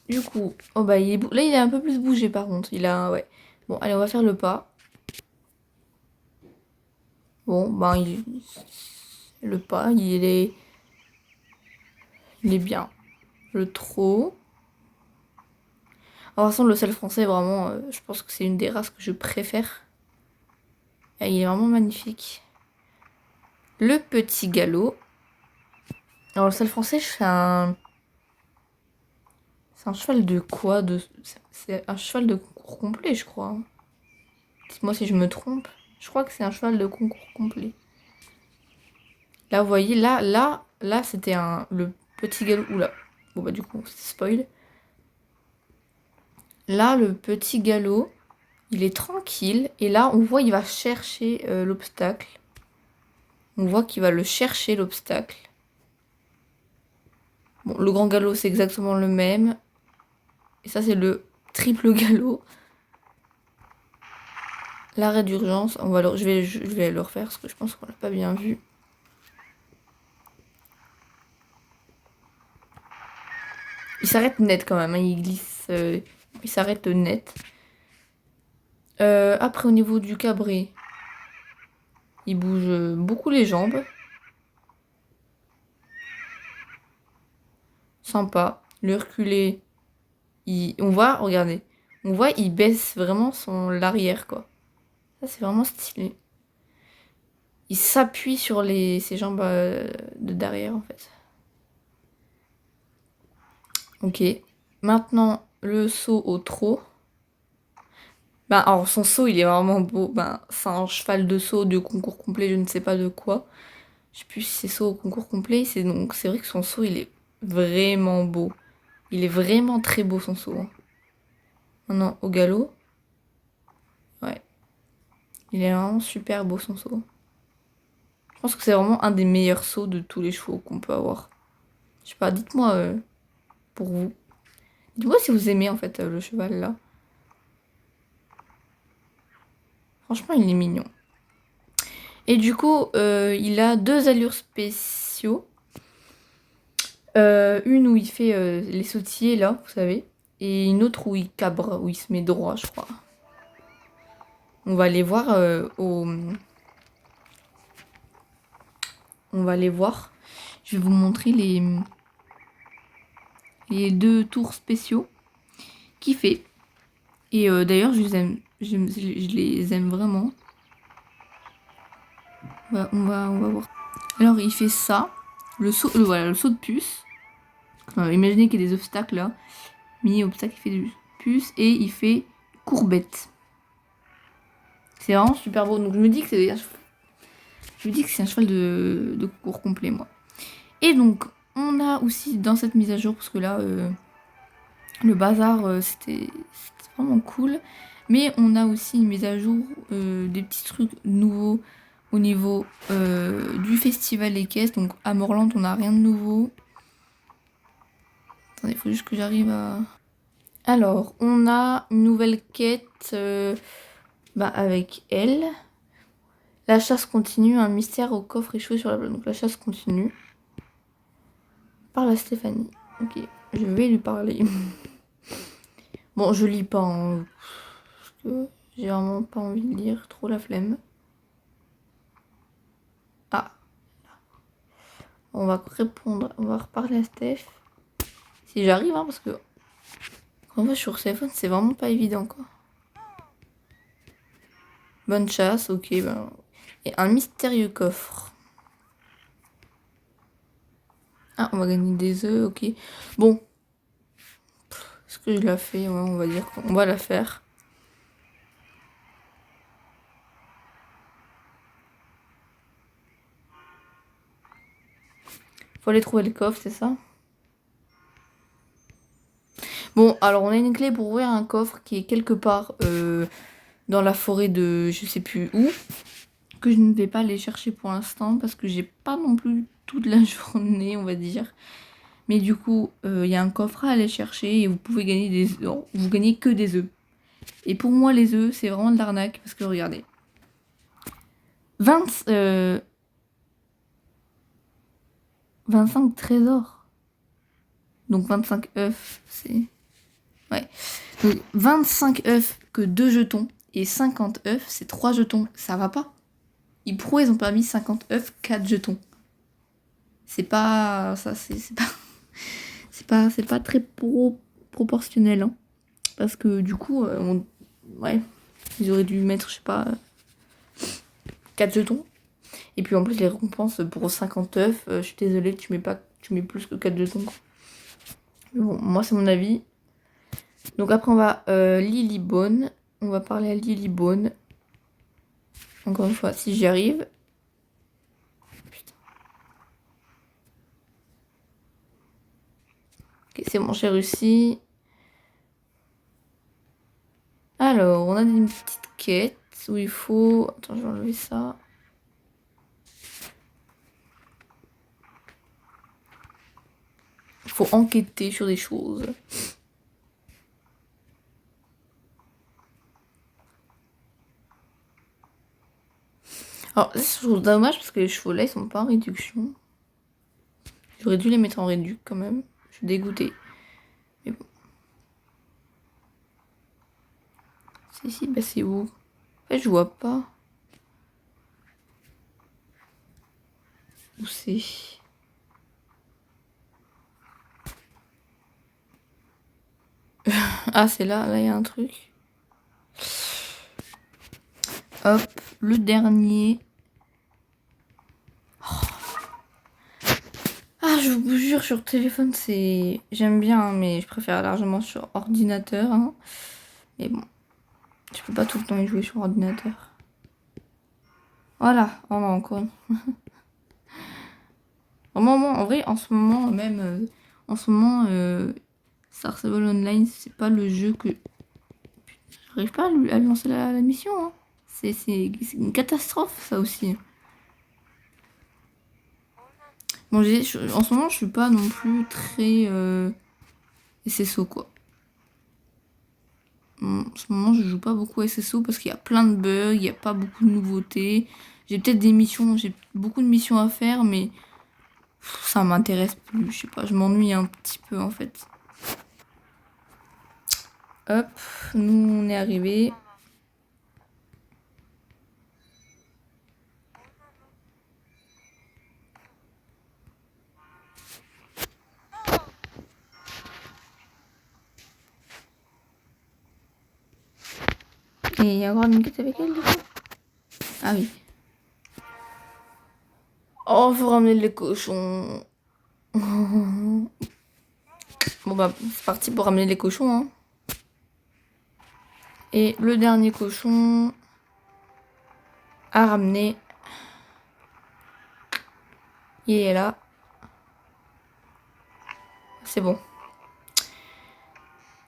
Du coup, oh bah là il est un peu plus bougé par contre. Il a, ouais. Bon, allez, on va faire le pas. Bon, ben le pas, il est bien. Le trot. En façon, le sel français, vraiment, je pense que c'est une des races que je préfère. Et il est vraiment magnifique. Le petit galop. Alors, le sel français, c'est un cheval de quoi C'est un cheval de concours complet, je crois. Dites-moi si je me trompe. Je crois que c'est un cheval de concours complet. Là, vous voyez, là, c'était le petit galop. Oula. Bon, bah, du coup, c'est spoil. Là, le petit galop, il est tranquille. Et là, on voit, il va chercher l'obstacle. On voit qu'il va le chercher, l'obstacle. Bon, le grand galop, c'est exactement le même. Et ça, c'est le triple galop. L'arrêt d'urgence, je vais le refaire parce que je pense qu'on l'a pas bien vu. Il s'arrête net quand même, hein, il glisse, il s'arrête net. Après, au niveau du cabré, il bouge beaucoup les jambes. Sympa. Le reculé, on voit, regardez, on voit, il baisse vraiment l'arrière, quoi. Ça, c'est vraiment stylé. Il s'appuie sur ses jambes de derrière, en fait. Ok. Maintenant, le saut au trot. Ben, alors, son saut, il est vraiment beau. Ben, c'est un cheval de saut de concours complet, je ne sais pas de quoi. Je sais plus si c'est saut au concours complet. C'est vrai que son saut, il est vraiment beau. Il est vraiment très beau, son saut, hein. Maintenant, au galop. Ouais. Il est vraiment super beau, son saut. Je pense que c'est vraiment un des meilleurs sauts de tous les chevaux qu'on peut avoir. Je sais pas, dites-moi pour vous. Dites-moi si vous aimez, en fait, le cheval, là. Franchement, il est mignon. Et du coup, il a deux allures spéciaux. Une où il fait les sautillés, là, vous savez. Et une autre où il cabre, où il se met droit, je crois. On va aller voir On va aller voir. Je vais vous montrer les deux tours spéciaux qu'il fait. Et d'ailleurs, je les aime. Je les aime vraiment. On va voir. Alors, il fait ça. Voilà, le saut de puce. Imaginez qu'il y a des obstacles là. Mini obstacle, il fait des puces. Et il fait courbette. C'est vraiment super beau. Donc, je me dis que c'est un cheval de concours complet, moi. Et donc, on a aussi dans cette mise à jour, parce que là, le bazar, c'était vraiment cool. Mais on a aussi une mise à jour, des petits trucs nouveaux au niveau du festival équestre. Donc à Morland, on n'a rien de nouveau. Attendez, il faut juste que j'arrive à... Alors, on a une nouvelle quête avec elle. La chasse continue, un mystère au coffre échoué sur la plage. Donc la chasse continue. Parle à Stéphanie. Ok, je vais lui parler. Bon, je lis pas, hein, parce que j'ai vraiment pas envie de lire, trop la flemme. Ah, on va répondre, on va reparler à Steph. Si j'arrive, hein, parce que quand on va sur téléphone, c'est vraiment pas évident, quoi. Bonne chasse, ok, ben... Et un mystérieux coffre. Ah, on va gagner des œufs, ok. Bon. Est-ce que je la fais? Ouais, on va dire qu'on va la faire. Faut aller trouver le coffre, c'est ça? Bon, alors on a une clé pour ouvrir un coffre qui est quelque part dans la forêt de je sais plus où. Que je ne vais pas aller chercher pour l'instant parce que j'ai pas non plus toute la journée, on va dire. Mais du coup, il y a un coffre à aller chercher et vous pouvez gagner des œufs. Non, vous gagnez que des œufs. Et pour moi, les œufs, c'est vraiment de l'arnaque parce que regardez. 25 trésors. Donc 25 œufs, c'est Ouais. Donc 25 œufs que 2 jetons et 50 œufs, c'est 3 jetons. Ça va pas. Pourquoi ils ont pas mis 50 œufs, 4 jetons? C'est pas. Ça, c'est pas. C'est pas très proportionnel. Hein. Parce que du coup, ouais. Ils auraient dû mettre, je sais pas, 4 jetons. Et puis en plus, les récompenses pour 50 œufs, je suis désolée, tu mets plus que 4 jetons. Mais bon, moi, c'est mon avis. Donc après, on va Lilybone. On va parler à Lilybone. Encore une fois, si j'y arrive. Putain. Ok, c'est bon, j'ai réussi. Alors, on a une petite quête où il faut... Attends, je vais enlever ça. Il faut enquêter sur des choses. Alors, je trouve dommage parce que les chevaux là, ils sont pas en réduction. J'aurais dû les mettre en réduc quand même. Je suis dégoûtée. Mais bon. C'est ici, bah c'est où? En fait, je vois pas. Où c'est? Ah, c'est là, là il y a un truc. Hop, le dernier. Ah, je vous jure, sur téléphone, c'est... J'aime bien, hein, mais je préfère largement sur ordinateur. Hein. Mais bon, je peux pas tout le temps y jouer sur ordinateur. Voilà, oh non, encore. En vrai, en ce moment, même... en ce moment, Star Stable Online, c'est pas le jeu que... J'arrive pas à lancer la mission. Hein. C'est une catastrophe, ça aussi. Bon, en ce moment, je suis pas non plus très SSO, quoi. En ce moment, je joue pas beaucoup SSO parce qu'il y a plein de bugs, il y a pas beaucoup de nouveautés. J'ai peut-être des missions, j'ai beaucoup de missions à faire, mais ça m'intéresse plus. Je sais pas, je m'ennuie un petit peu, en fait. Hop, nous, on est arrivé. Et il y a encore une quête avec elle, du coup. Ah oui. Oh, faut ramener les cochons. Bon bah, c'est parti pour ramener les cochons, hein. Et le dernier cochon à ramener. Il est là. C'est bon.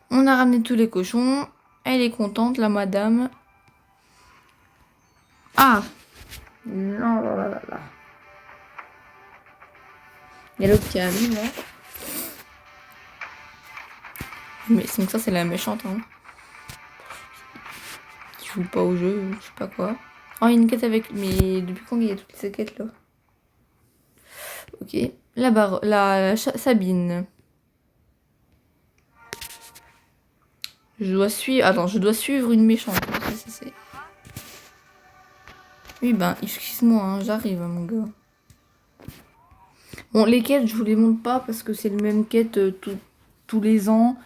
On a ramené tous les cochons. Elle est contente, la madame. Ah! Non, là, là, là. Il y a l'autre qui arrive, là. Mais donc ça, c'est la méchante, hein. Qui joue pas au jeu, je sais pas quoi. Oh, il y a une quête avec... Mais depuis quand il y a toutes ces quêtes, là? Ok. Sabine. Je dois suivre... Attends, je dois suivre une méchante. Oui, ben, excuse-moi, hein, j'arrive, mon gars. Bon, les quêtes, je vous les montre pas parce que c'est le même quête tous les ans.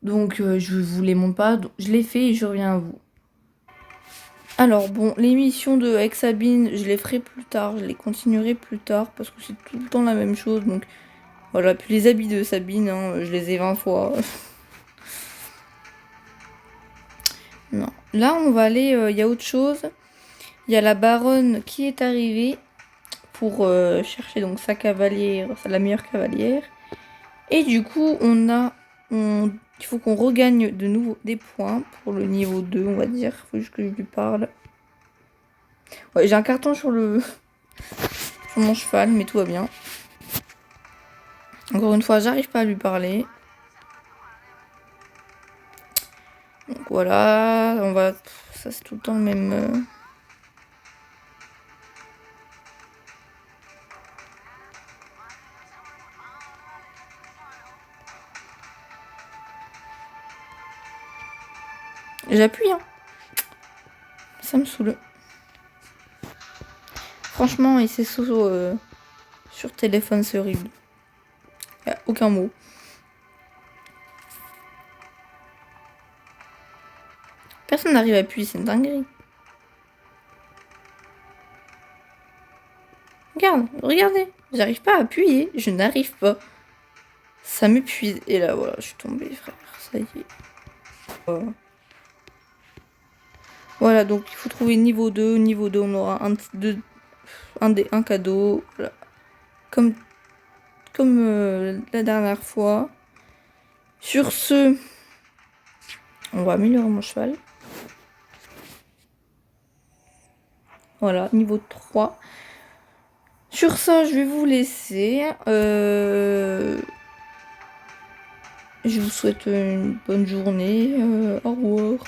Donc, je vous les montre pas. Donc, je les fais et je reviens à vous. Alors, bon, l'émission avec Sabine, je les ferai plus tard. Je les continuerai plus tard parce que c'est tout le temps la même chose. Donc, voilà. Puis les habits de Sabine, hein, je les ai 20 fois. Non. Là, on va aller... Il y a autre chose. Il y a la baronne qui est arrivée pour chercher donc sa cavalière, la meilleure cavalière. Et du coup, il faut qu'on regagne de nouveau des points pour le niveau 2, on va dire. Il faut juste que je lui parle. Ouais, j'ai un carton sur mon cheval, mais tout va bien. Encore une fois, j'arrive pas à lui parler. Donc voilà, ça c'est tout le temps le même... J'appuie, hein. Ça me saoule. Franchement, et c'est sur téléphone, c'est horrible. Y a aucun mot. Personne n'arrive à appuyer, c'est une dinguerie. Regardez. J'arrive pas à appuyer. Je n'arrive pas. Ça m'épuise. Et là, voilà, je suis tombée, frère. Ça y est. Voilà, donc il faut trouver niveau 2. Niveau 2, on aura un cadeau. Voilà. Comme la dernière fois. Sur ce, on va améliorer mon cheval. Voilà, niveau 3. Sur ça, je vais vous laisser. Je vous souhaite une bonne journée. Au revoir.